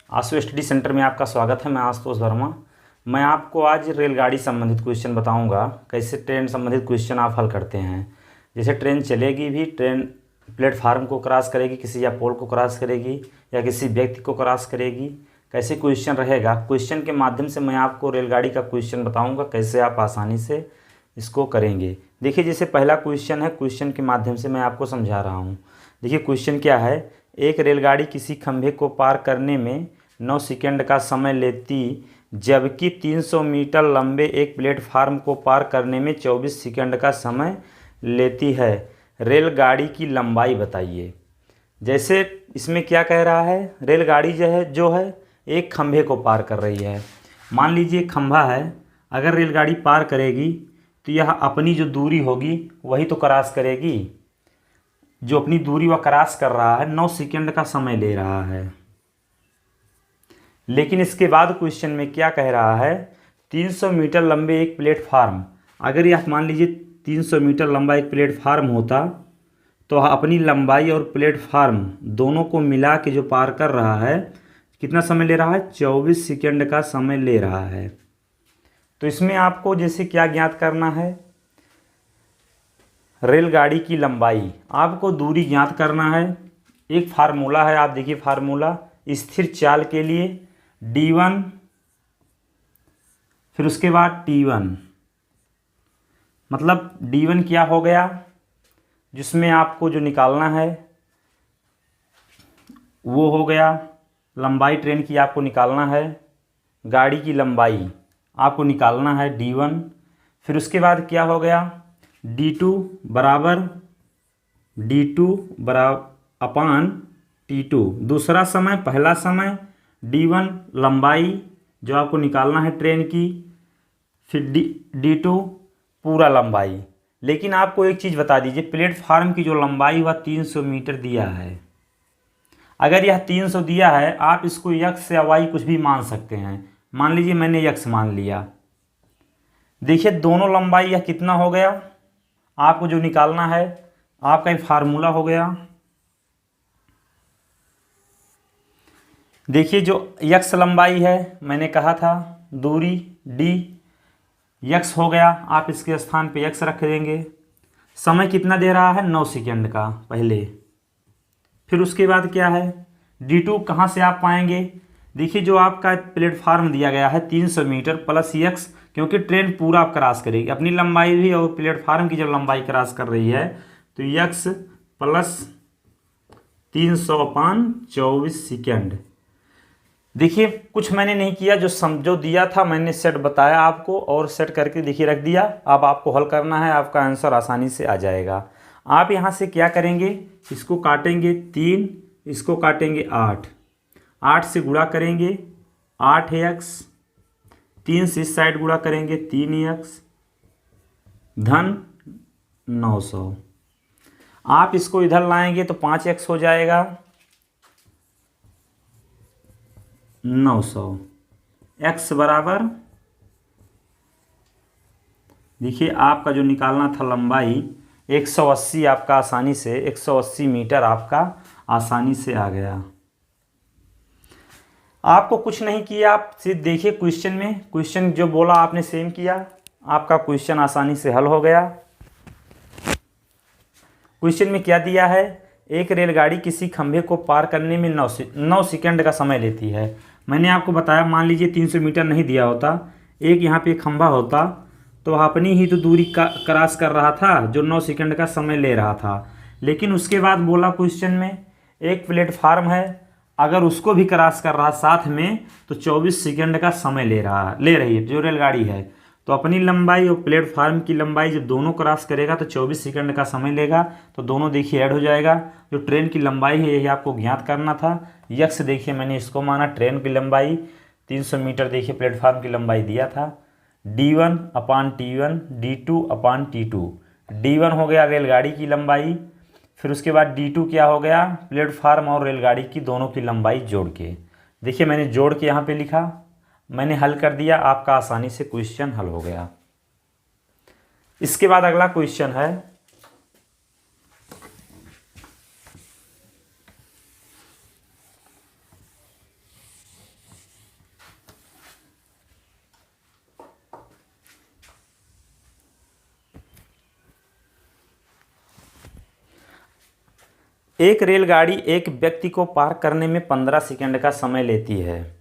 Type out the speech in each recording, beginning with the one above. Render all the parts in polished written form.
आशु study centre में आपका स्वागत है। मैं आशुतोष वर्मा। मैं आपको आज रेलगाड़ी संबंधित क्वेश्चन बताऊंगा, कैसे ट्रेन संबंधित क्वेश्चन आप हल करते हैं। जैसे ट्रेन चलेगी भी, ट्रेन प्लेटफार्म को क्रॉस करेगी, किसी या पोल को क्रॉस करेगी या किसी व्यक्ति को क्रॉस करेगी, कैसे क्वेश्चन रहेगा। क्वेश्चन के माध्यम से मैं आपको रेलगाड़ी का क्वेश्चन बताऊँगा, कैसे आप आसानी से इसको करेंगे। देखिए, जैसे पहला क्वेश्चन है, क्वेश्चन के माध्यम से मैं आपको समझा रहा हूँ। देखिए क्वेश्चन क्या है। एक रेलगाड़ी किसी खंभे को पार करने में 9 सेकंड का समय लेती, जबकि 300 मीटर लंबे एक प्लेटफार्म को पार करने में 24 सेकंड का समय लेती है। रेलगाड़ी की लंबाई बताइए। जैसे इसमें क्या कह रहा है, रेलगाड़ी जो है एक खंभे को पार कर रही है। मान लीजिए खंभा है, अगर रेलगाड़ी पार करेगी तो यह अपनी जो दूरी होगी वही तो क्रॉस करेगी। जो अपनी दूरी वह क्रॉस कर रहा है, 9 सेकंड का समय ले रहा है। लेकिन इसके बाद क्वेश्चन में क्या कह रहा है, 300 मीटर लंबे एक प्लेटफार्म, अगर यह मान लीजिए 300 मीटर लंबा एक प्लेटफार्म होता तो अपनी लंबाई और प्लेटफार्म दोनों को मिला के जो पार कर रहा है, कितना समय ले रहा है, 24 सेकंड का समय ले रहा है। तो इसमें आपको जैसे क्या ज्ञात करना है, रेलगाड़ी की लंबाई, आपको दूरी ज्ञात करना है। एक फार्मूला है, आप देखिए फार्मूला, स्थिर चाल के लिए d1, फिर उसके बाद t1, मतलब d1 क्या हो गया, जिसमें आपको जो निकालना है वो हो गया लंबाई ट्रेन की, आपको निकालना है। गाड़ी की लंबाई आपको निकालना है d1। फिर उसके बाद क्या हो गया, d2 अपान t2, दूसरा समय, पहला समय, d1 लंबाई जो आपको निकालना है ट्रेन की, फिर d2 पूरा लंबाई। लेकिन आपको एक चीज़ बता दीजिए, प्लेटफार्म की जो लंबाई वह 300 मीटर दिया है। अगर यह 300 दिया है, आप इसको x या y कुछ भी मान सकते हैं। मान लीजिए मैंने x मान लिया। देखिए दोनों लंबाई यह कितना हो गया, आपको जो निकालना है, आपका एक फार्मूला हो गया। देखिए जो x लंबाई है, मैंने कहा था दूरी d, x हो गया, आप इसके स्थान पे x रख देंगे। समय कितना दे रहा है, 9 सेकंड का पहले। फिर उसके बाद क्या है, d2 कहाँ से आप पाएंगे। देखिए जो आपका प्लेटफार्म दिया गया है 300 मीटर प्लस x, क्योंकि ट्रेन पूरा आप क्रॉस करेगी, अपनी लंबाई भी और प्लेटफार्म की जब लंबाई क्रॉस कर रही है तो x प्लस 300 अपान 24 सेकंड। देखिए कुछ मैंने नहीं किया, जो दिया था मैंने सेट बताया आपको, और सेट करके देखिए रख दिया। अब आपको हल करना है, आपका आंसर आसानी से आ जाएगा। आप यहाँ से क्या करेंगे, इसको काटेंगे 3, इसको काटेंगे 8, 8 से गुणा करेंगे 8x, 3 से इस साइड गुणा करेंगे 3x, धन 900। आप इसको इधर लाएंगे तो 5x हो जाएगा, 900। x बराबर, देखिए आपका जो निकालना था लंबाई 180, आपका आसानी से 180 मीटर आपका आसानी से आ गया। आपको कुछ नहीं किया, आप सिर्फ देखिए क्वेश्चन में, क्वेश्चन जो बोला आपने सेम किया, आपका क्वेश्चन आसानी से हल हो गया। क्वेश्चन में क्या दिया है, एक रेलगाड़ी किसी खंभे को पार करने में 9 सेकंड का समय लेती है। मैंने आपको बताया, मान लीजिए 300 मीटर नहीं दिया होता, एक यहाँ पे खंभा होता तो वह अपनी ही तो दूरी का क्रॉस कर रहा था जो 9 सेकंड का समय ले रहा था। लेकिन उसके बाद बोला क्वेश्चन में, एक प्लेटफार्म है, अगर उसको भी क्रॉस कर रहा साथ में तो 24 सेकंड का समय ले रही है जो रेलगाड़ी है। तो अपनी लंबाई और प्लेटफार्म की लंबाई जब दोनों क्रॉस करेगा तो 24 सेकंड का समय लेगा, तो दोनों देखिए ऐड हो जाएगा। जो ट्रेन की लंबाई है यही आपको ज्ञात करना था। यक्स देखिए मैंने इसको माना, ट्रेन की लंबाई 300 मीटर, देखिए प्लेटफार्म की लंबाई दिया था, d1 अपान t1, d2 अपान t2। d1 हो गया रेलगाड़ी की लंबाई, फिर उसके बाद d2 क्या हो गया, प्लेटफार्म और रेलगाड़ी की दोनों की लंबाई जोड़ के। देखिए मैंने जोड़ के यहाँ पे लिखा, मैंने हल कर दिया, आपका आसानी से क्वेश्चन हल हो गया। इसके बाद अगला क्वेश्चन है, एक रेलगाड़ी एक व्यक्ति को पार करने में 15 सेकंड का समय लेती है,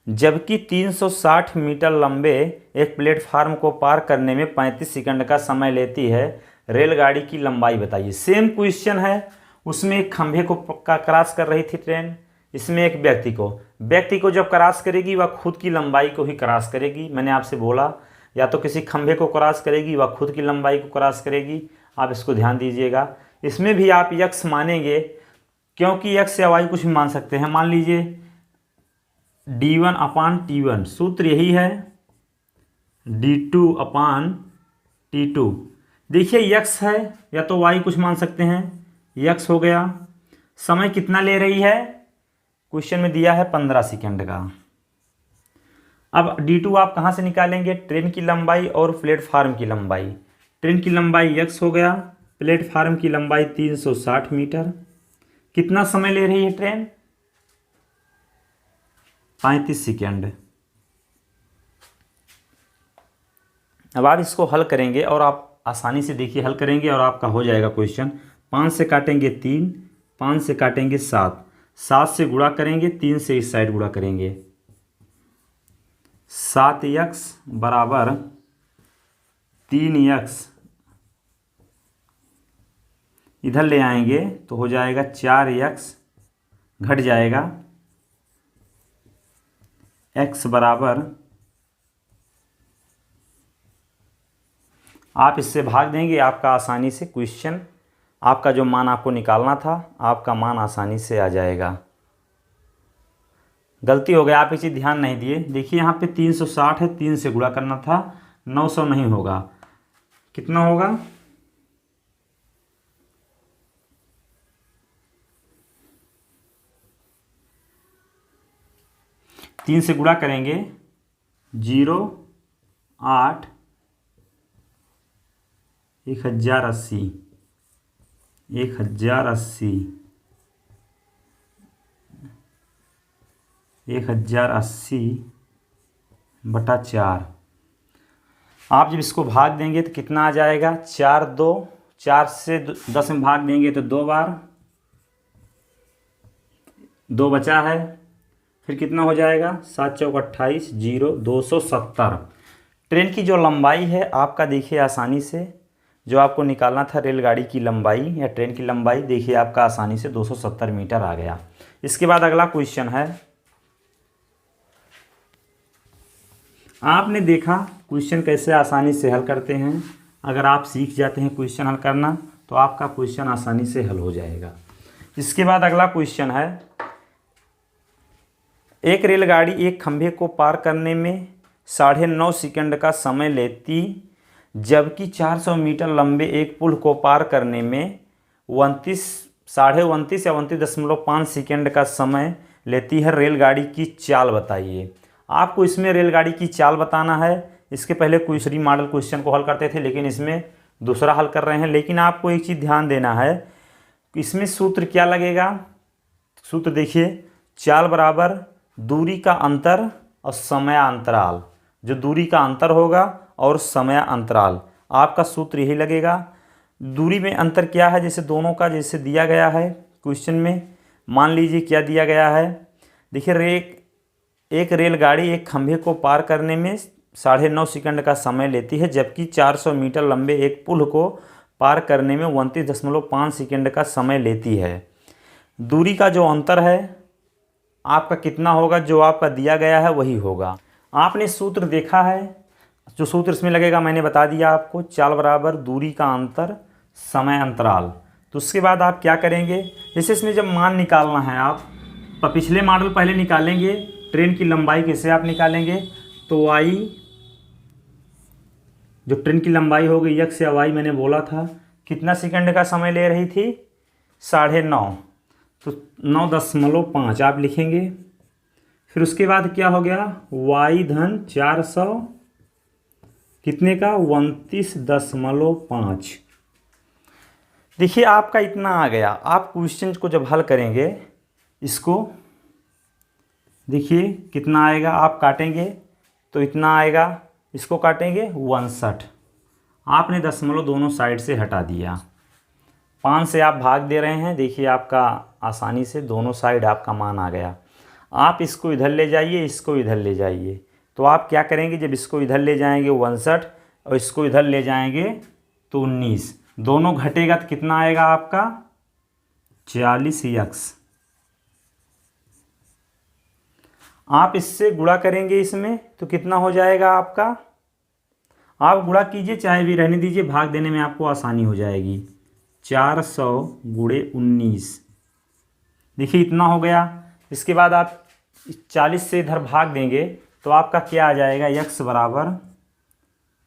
जबकि 360 मीटर लंबे एक प्लेटफार्म को पार करने में 35 सेकंड का समय लेती है। रेलगाड़ी की लंबाई बताइए। सेम क्वेश्चन है, उसमें एक खंभे को क्रॉस कर रही थी ट्रेन, इसमें एक व्यक्ति को जब क्रॉस करेगी वह खुद की लंबाई को ही क्रॉस करेगी। मैंने आपसे बोला या तो किसी खंभे को क्रॉस करेगी वह खुद की लंबाई को क्रॉस करेगी। आप इसको ध्यान दीजिएगा। इसमें भी आप यक्स मानेंगे, क्योंकि यक्स या वाई कुछ भी मान सकते हैं। मान लीजिए d1/t1, सूत्र यही है d2/t2। देखिए यक्स है या तो वाई कुछ मान सकते हैं, यक्स हो गया। समय कितना ले रही है, क्वेश्चन में दिया है 15 सेकंड का। अब d2 आप कहाँ से निकालेंगे, ट्रेन की लंबाई और प्लेटफार्म की लंबाई। ट्रेन की लंबाई x हो गया, प्लेटफार्म की लंबाई 360 मीटर। कितना समय ले रही है ट्रेन, 35 सेकंड। अब आप इसको हल करेंगे और आप आसानी से देखिए हल करेंगे और आपका हो जाएगा क्वेश्चन। 5 से काटेंगे 3, 5 से काटेंगे 7, 7 से गुणा करेंगे, 3 से इस साइड गुणा करेंगे। 7x बराबर 3x, इधर ले आएंगे तो हो जाएगा 4x, घट जाएगा x बराबर, आप इससे भाग देंगे, आपका आसानी से क्वेश्चन, आपका जो मान आपको निकालना था आपका मान आसानी से आ जाएगा। गलती हो गया, आप ये चीज़ ध्यान नहीं दिए। देखिए यहाँ पे 360 है, 3 से गुणा करना था, 900 नहीं होगा, कितना होगा, तीन से गुणा करेंगे 0, 8, 1080, 1080, 1080/4। आप जब इसको भाग देंगे तो कितना आ जाएगा, 4 से 10 में भाग देंगे तो 2 बार, 2 बचा है, फिर कितना हो जाएगा, 7 चौक 28, 0, 270। ट्रेन की जो लंबाई है आपका देखिए आसानी से, जो आपको निकालना था रेलगाड़ी की लंबाई या ट्रेन की लंबाई, देखिए आपका आसानी से 270 मीटर आ गया। इसके बाद अगला क्वेश्चन है, आपने देखा क्वेश्चन कैसे आसानी से हल करते हैं। अगर आप सीख जाते हैं क्वेश्चन हल करना तो आपका क्वेश्चन आसानी से हल हो जाएगा। इसके बाद अगला क्वेश्चन है, एक रेलगाड़ी एक खंभे को पार करने में 9.5 सेकंड का समय लेती, जबकि 400 मीटर लंबे एक पुल को पार करने में 29 या 29.5 सेकंड का समय लेती है। रेलगाड़ी की चाल बताइए। आपको इसमें रेलगाड़ी की चाल बताना है। इसके पहले क्वेश्चन मॉडल क्वेश्चन को हल करते थे, लेकिन इसमें दूसरा हल कर रहे हैं। लेकिन आपको एक चीज़ ध्यान देना है, इसमें सूत्र क्या लगेगा, सूत्र देखिए, चाल बराबर दूरी का अंतर और समय अंतराल। जो दूरी का अंतर होगा और समय अंतराल, आपका सूत्र यही लगेगा। दूरी में अंतर क्या है, जैसे दोनों का जैसे दिया गया है क्वेश्चन में, मान लीजिए क्या दिया गया है, देखिए एक रेलगाड़ी एक खंभे को पार करने में 9.5 सेकंड का समय लेती है, जबकि 400 मीटर लंबे एक पुल को पार करने में 29.5 सेकंड का समय लेती है। दूरी का जो अंतर है आपका कितना होगा, जो आपका दिया गया है वही होगा। आपने सूत्र देखा है, जो सूत्र इसमें लगेगा मैंने बता दिया आपको, चाल बराबर दूरी का अंतर समय अंतराल। तो उसके बाद आप क्या करेंगे, जैसे इसमें जब मान निकालना है आप पिछले मॉडल पहले निकालेंगे, ट्रेन की लंबाई कैसे आप निकालेंगे, तो वाई, जो ट्रेन की लंबाई हो गई एक्स या वाई, मैंने बोला था कितना सेकंड का समय ले रही थी, 9.5, तो 9.5 आप लिखेंगे। फिर उसके बाद क्या हो गया, वाई धन 400 कितने का, 29.5। देखिए आपका इतना आ गया। आप क्वेश्चन को जब हल करेंगे, इसको देखिए कितना आएगा, आप काटेंगे तो इतना आएगा, इसको काटेंगे 59। आपने दशमलव दोनों साइड से हटा दिया, 5 से आप भाग दे रहे हैं, देखिए आपका आसानी से दोनों साइड आपका मान आ गया। आप इसको इधर ले जाइए, इसको इधर ले जाइए, तो आप क्या करेंगे, जब इसको इधर ले जाएंगे 59 और इसको इधर ले जाएंगे तो 19, दोनों घटेगा तो कितना आएगा आपका 40x। आप इससे गुणा करेंगे इसमें तो कितना हो जाएगा आपका, आप गुणा कीजिए चाहे भी रहने दीजिए, भाग देने में आपको आसानी हो जाएगी। 400 गुणे 19, देखिए इतना हो गया। इसके बाद आप 40 से इधर भाग देंगे तो आपका क्या आ जाएगा, x बराबर,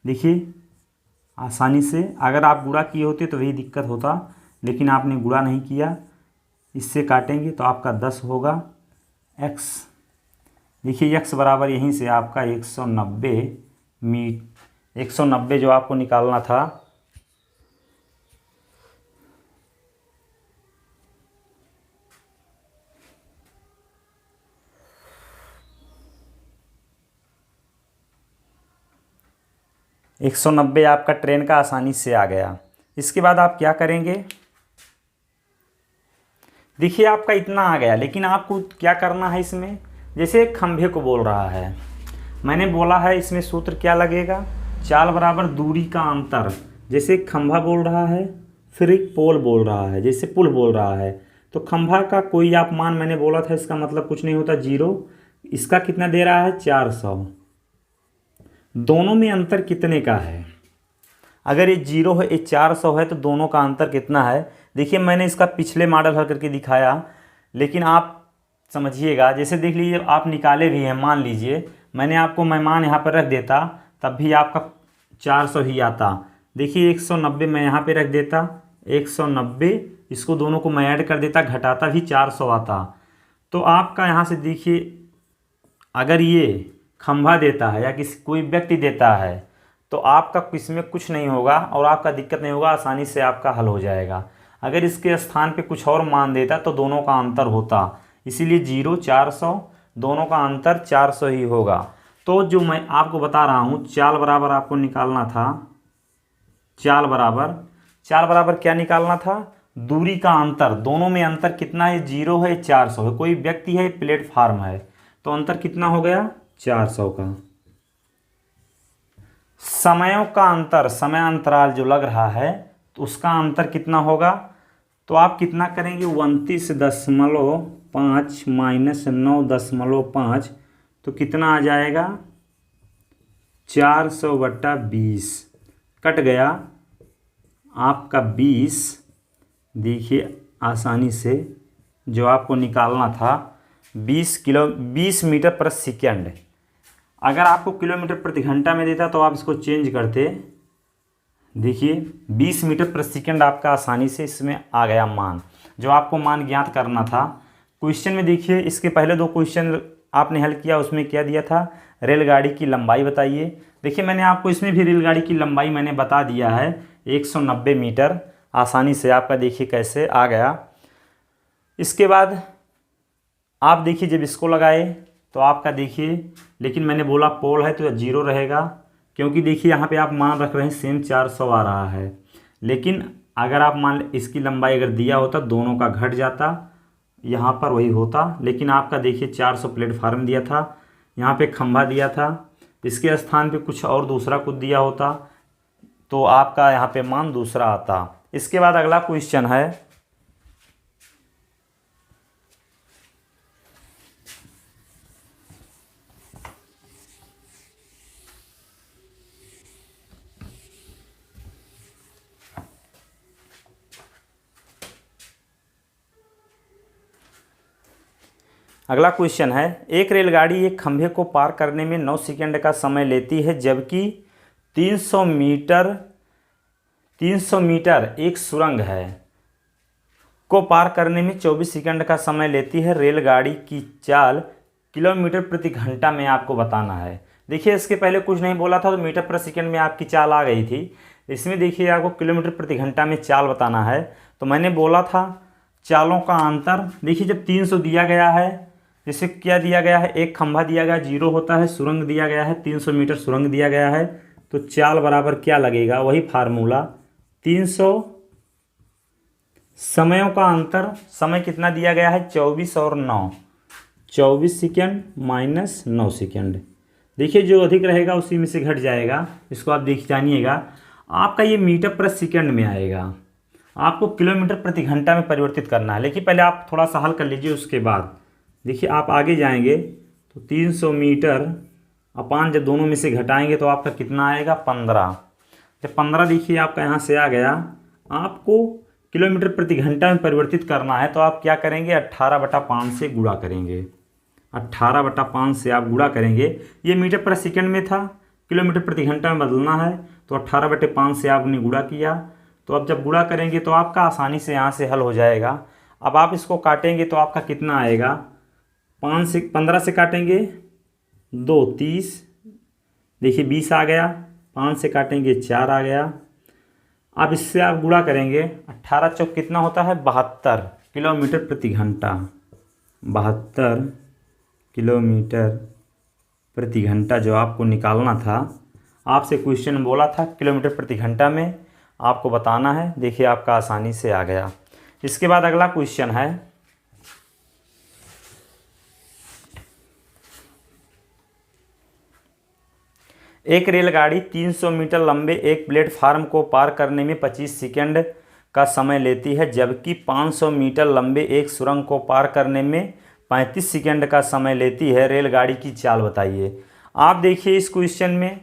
देखिए आसानी से, अगर आप गुणा किए होते तो वही दिक्कत होता, लेकिन आपने गुणा नहीं किया, इससे काटेंगे तो आपका 10 होगा x। देखिए x बराबर यहीं से आपका 190 जो आपको निकालना था, एक 190 आपका ट्रेन का आसानी से आ गया। इसके बाद आप क्या करेंगे, देखिए आपका इतना आ गया, लेकिन आपको क्या करना है इसमें, जैसे एक खंभे को बोल रहा है, मैंने बोला है इसमें सूत्र क्या लगेगा, चाल बराबर दूरी का अंतर। जैसे एक खंभा बोल रहा है, फिर एक पोल बोल रहा है, जैसे पुल बोल रहा है, तो खंभा का कोई आप मान मैंने बोला था, इसका मतलब कुछ नहीं होता 0, इसका कितना दे रहा है 400, दोनों में अंतर कितने का है, अगर ये 0 है ये 400 है तो दोनों का अंतर कितना है। देखिए मैंने इसका पिछले मॉडल हल करके दिखाया, लेकिन आप समझिएगा, जैसे देख लीजिए आप निकाले भी हैं, मान लीजिए मैंने आपको मान यहाँ पर रख देता तब भी आपका 400 ही आता। देखिए 190 मैं यहाँ पे रख देता, 190, इसको दोनों को मैं ऐड कर देता, घटाता भी 400 आता। तो आपका यहाँ से देखिए, अगर ये खंभा देता है या किसी कोई व्यक्ति देता है तो आपका इसमें कुछ नहीं होगा और आपका दिक्कत नहीं होगा, आसानी से आपका हल हो जाएगा। अगर इसके स्थान पे कुछ और मान देता तो दोनों का अंतर होता, इसीलिए 0 400, दोनों का अंतर 400 ही होगा। तो जो मैं आपको बता रहा हूँ, चाल बराबर आपको निकालना था, चाल बराबर क्या निकालना था, दूरी का अंतर, दोनों में अंतर कितना है, 0 है 400 है, कोई व्यक्ति है प्लेटफार्म है, तो अंतर कितना हो गया 400 का। समयों का अंतर, समय अंतराल जो लग रहा है तो उसका अंतर कितना होगा, तो आप कितना करेंगे 29.5 माइनस 9.5, तो कितना आ जाएगा 400/20, कट गया आपका 20। देखिए आसानी से जो आपको निकालना था 20 मीटर प्रति सेकेंड, अगर आपको किलोमीटर प्रति घंटा में देता तो आप इसको चेंज करते। देखिए 20 मीटर प्रति सेकेंड आपका आसानी से इसमें आ गया मान, जो आपको मान ज्ञात करना था। क्वेश्चन में देखिए इसके पहले 2 क्वेश्चन आपने हल किया, उसमें क्या दिया था, रेलगाड़ी की लंबाई बताइए। देखिए मैंने आपको इसमें भी रेलगाड़ी की लंबाई मैंने बता दिया है 190 मीटर, आसानी से आपका देखिए कैसे आ गया। इसके बाद आप देखिए जब इसको लगाए तो आपका देखिए, लेकिन मैंने बोला पोल है तो 0 रहेगा, क्योंकि देखिए यहाँ पे आप मान रख रहे हैं सेम 400 आ रहा है, लेकिन अगर आप मान इसकी लंबाई अगर दिया होता दोनों का घट जाता, यहाँ पर वही होता, लेकिन आपका देखिए 400 प्लेटफार्म दिया था, यहाँ पे खंभा दिया था, इसके स्थान पे कुछ और दूसरा कुछ दिया होता तो आपका यहाँ पे मान दूसरा आता। इसके बाद अगला क्वेश्चन है, अगला क्वेश्चन है, एक रेलगाड़ी एक खंभे को पार करने में 9 सेकंड का समय लेती है, जबकि 300 मीटर एक सुरंग है को पार करने में 24 सेकंड का समय लेती है। रेलगाड़ी की चाल किलोमीटर प्रति घंटा में आपको बताना है। देखिए इसके पहले कुछ नहीं बोला था तो मीटर प्रति सेकंड में आपकी चाल आ गई थी, इसमें देखिए आपको किलोमीटर प्रति घंटा में चाल बताना है। तो मैंने बोला था चालों का अंतर, देखिए जब 300 दिया गया है, जैसे क्या दिया गया है, एक खंभा दिया गया 0 होता है, सुरंग दिया गया है 300 मीटर सुरंग दिया गया है, तो चाल बराबर क्या लगेगा, वही फार्मूला 300 समयों का अंतर, समय कितना दिया गया है 24 और 9, 24 सेकेंड माइनस 9 सेकेंड। देखिए जो अधिक रहेगा उसी में से घट जाएगा, इसको आप देख जानिएगा। आपका ये मीटर प्रति सेकेंड में आएगा, आपको किलोमीटर प्रति घंटा में परिवर्तित करना है। लेकिन पहले आप थोड़ा सा हल कर लीजिए, उसके बाद देखिए आप आगे जाएंगे तो 300 मीटर अपान जब दोनों में से घटाएंगे तो आपका कितना आएगा 15। जब 15 देखिए आपका यहाँ से आ गया, आपको किलोमीटर प्रति घंटा में परिवर्तित करना है तो आप क्या करेंगे 18/5 से गुणा करेंगे। 18/5 से आप गुणा करेंगे, ये मीटर प्रति सेकंड में था, किलोमीटर प्रति घंटा में बदलना है तो 18/5 से आपने गुणा किया। तो अब जब गुणा करेंगे तो आपका आसानी से यहाँ से हल हो जाएगा। अब आप इसको काटेंगे तो आपका कितना आएगा, 15 से काटेंगे 2 30, देखिए 20 आ गया, 5 से काटेंगे 4 आ गया। अब इससे आप गुणा करेंगे, 18 चौक कितना होता है 72 किलोमीटर प्रति घंटा, 72 किलोमीटर प्रति घंटा जो आपको निकालना था। आपसे क्वेश्चन बोला था किलोमीटर प्रति घंटा में आपको बताना है, देखिए आपका आसानी से आ गया। इसके बाद अगला क्वेश्चन है, एक रेलगाड़ी 300 मीटर लंबे एक प्लेटफार्म को पार करने में 25 सेकंड का समय लेती है, जबकि 500 मीटर लंबे एक सुरंग को पार करने में 35 सेकंड का समय लेती है। रेलगाड़ी की चाल बताइए। आप देखिए इस क्वेश्चन में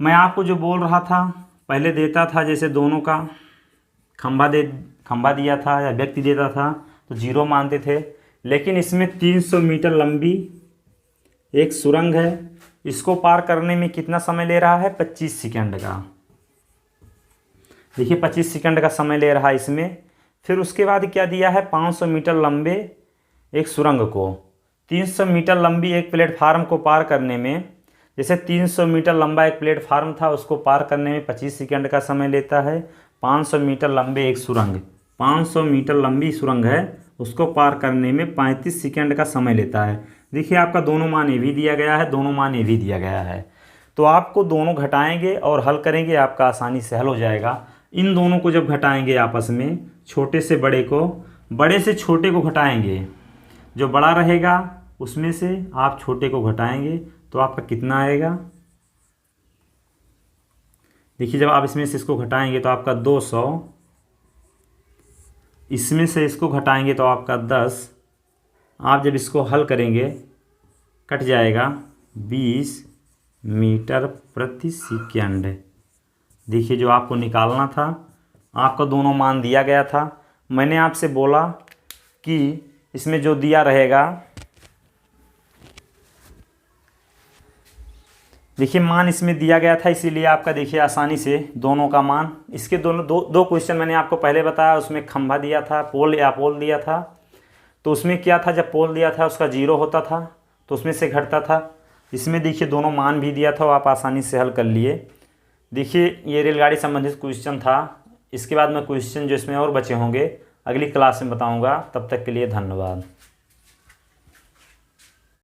मैं आपको जो बोल रहा था पहले देता था, जैसे दोनों का खंभा दिया था या व्यक्ति देता था तो 0 मानते थे, लेकिन इसमें 300 मीटर लंबी एक सुरंग है, इसको पार करने में कितना समय ले रहा है 25 सेकंड का। देखिए 25 सेकंड का समय ले रहा है इसमें। फिर उसके बाद क्या दिया है 500 मीटर लंबे एक सुरंग को 300 मीटर लंबी एक प्लेटफार्म को पार करने में, जैसे 300 मीटर लंबा एक प्लेटफार्म था उसको पार करने में 25 सेकंड का समय लेता है। 500 मीटर लंबे एक सुरंग, 500 मीटर लंबी सुरंग है उसको पार करने में 35 सेकंड का समय लेता है। देखिए आपका दोनों मान ये भी दिया गया है, दोनों मान ये भी दिया गया है, तो आपको दोनों घटाएंगे और हल करेंगे, आपका आसानी से हल हो जाएगा। इन दोनों को जब घटाएंगे आपस में, छोटे से बड़े को, बड़े से छोटे को घटाएंगे, जो बड़ा रहेगा उसमें से आप छोटे को घटाएंगे तो आपका कितना आएगा। देखिए जब आप इसमें से इसको घटाएंगे तो आपका 200, इसमें से इसको घटाएंगे तो आपका 10। आप जब इसको हल करेंगे कट जाएगा 20 मीटर प्रति सेकंड। देखिए जो आपको निकालना था, आपका दोनों मान दिया गया था। मैंने आपसे बोला कि इसमें जो दिया रहेगा, देखिए मान इसमें दिया गया था, इसीलिए आपका देखिए आसानी से दोनों का मान, इसके दोनों दो क्वेश्चन मैंने आपको पहले बताया, उसमें खंभा दिया था, पोल या पोल दिया था, तो उसमें क्या था जब पोल दिया था उसका 0 होता था तो उसमें से घटता था। इसमें देखिए दोनों मान भी दिया था, वो आप आसानी से हल कर लिए। देखिए ये रेलगाड़ी संबंधित क्वेश्चन था। इसके बाद मैं क्वेश्चन जो इसमें और बचे होंगे अगली क्लास में बताऊँगा। तब तक के लिए धन्यवाद।